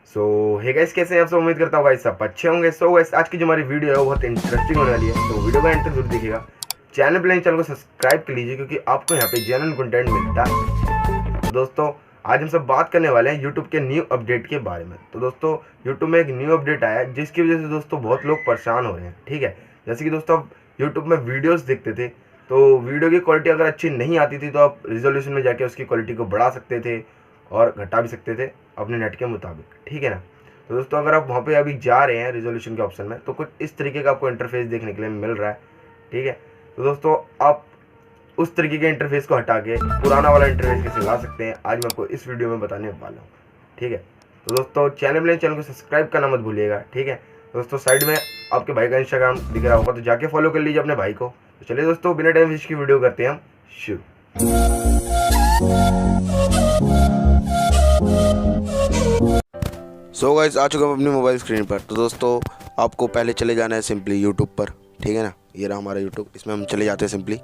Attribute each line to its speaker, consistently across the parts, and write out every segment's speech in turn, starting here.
Speaker 1: सो hey guys, कैसे हैं आप सब? उम्मीद करता हूँ गाइस सब अच्छे होंगे। सो गाइस, आज की जो हमारी वीडियो है वो बहुत इंटरेस्टिंग होने वाली है, तो वीडियो का एंड तक जरूर देखिएगा। चैनल पे चैनल को सब्सक्राइब कर लीजिए क्योंकि आपको यहाँ पे जेन्युइन कंटेंट मिलता है। तो दोस्तों, आज हम सब बात करने वाले हैं यूट्यूब के न्यू अपडेट के बारे में। तो दोस्तों, यूट्यूब में एक न्यू अपडेट आया है जिसकी वजह से दोस्तों बहुत लोग परेशान हो रहे हैं। ठीक है, जैसे कि दोस्तों आप यूट्यूब में वीडियोस देखते थे तो वीडियो की क्वालिटी अगर अच्छी नहीं आती थी तो आप रिजोल्यूशन में जाके उसकी क्वालिटी को बढ़ा सकते थे और घटा भी सकते थे अपने नेट के मुताबिक। ठीक है ना। तो दोस्तों, अगर आप वहाँ पे अभी जा रहे हैं रिजोल्यूशन के ऑप्शन में तो कुछ इस तरीके का आपको इंटरफेस देखने के लिए मिल रहा है। ठीक है, तो दोस्तों आप उस तरीके के इंटरफेस को हटा के पुराना वाला इंटरफेस कैसे ला सकते हैं, आज मैं आपको इस वीडियो में बताने वाला हूँ। ठीक है, तो दोस्तों चैनल को सब्सक्राइब करना मत भूलिएगा। ठीक है दोस्तों, साइड में आपके भाई का इंस्टाग्राम दिख रहा होगा तो जाके फॉलो कर लीजिए अपने भाई को। तो चलिए दोस्तों, बिना टाइम वेस्ट की वीडियो करते हैं हम शुरू।
Speaker 2: सो गाइस, आ चुका हूँ अपनी मोबाइल स्क्रीन पर। तो दोस्तों, आपको पहले चले जाना है सिंपली यूट्यूब पर। ठीक है ना, ये रहा हमारा यूट्यूब, इसमें हम चले जाते हैं सिंपली।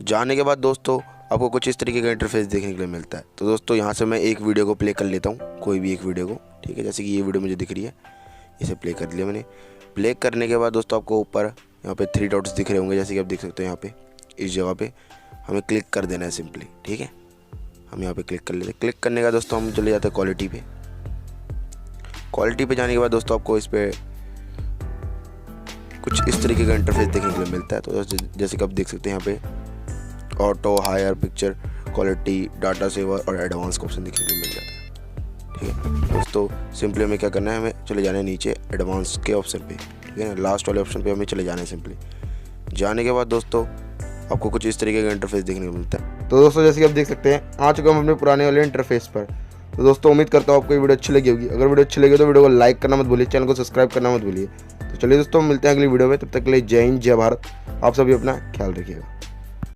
Speaker 2: जाने के बाद दोस्तों आपको कुछ इस तरीके का इंटरफेस देखने के लिए मिलता है। तो दोस्तों, यहाँ से मैं एक वीडियो को प्ले कर लेता हूँ, कोई भी एक वीडियो को। ठीक है, जैसे कि ये वीडियो मुझे दिख रही है, इसे प्ले कर लिया मैंने। प्ले करने के बाद दोस्तों आपको ऊपर यहाँ पे 3 डॉट्स दिख रहे होंगे, जैसे कि आप देख सकते हो। यहाँ पे इस जगह पे हमें क्लिक कर देना है सिंपली। ठीक है, हम यहाँ पे क्लिक कर लेते हैं। क्लिक करने का दोस्तों हम चले जाते हैं क्वालिटी पे। क्वालिटी पे जाने के बाद दोस्तों आपको इस पर कुछ इस तरीके का इंटरफेस देखने के लिए मिलता है। तो जैसे कि आप देख सकते हैं, यहाँ पे auto, higher, picture quality, data saver और एडवांस का ऑप्शन देखने को मिल जाता है। ठीक है दोस्तों, सिंपली हमें क्या करना है, हमें चले जाना है नीचे एडवांस के ऑप्शन पे। ठीक है ना, लास्ट वाले ऑप्शन पे हमें चले जाना है सिंपली। जाने के बाद दोस्तों आपको कुछ इस तरीके का इंटरफेस देखने को मिलता है। तो दोस्तों, जैसे कि आप देख सकते हैं, आ चुका हम अपने पुराने वाले इंटरफेस पर। तो दोस्तों, उम्मीद करता हूँ आपको ये वीडियो अच्छी लगी होगी। अगर वीडियो अच्छी लगी तो वीडियो को लाइक करना मत भूलिए, चैनल को सब्सक्राइब करना मत भूलिए। तो चलिए दोस्तों, मिलते हैं अगली वीडियो में। तब तक के लिए जय हिंद, जय भारत। आप सभी अपना ख्याल रखिएगा।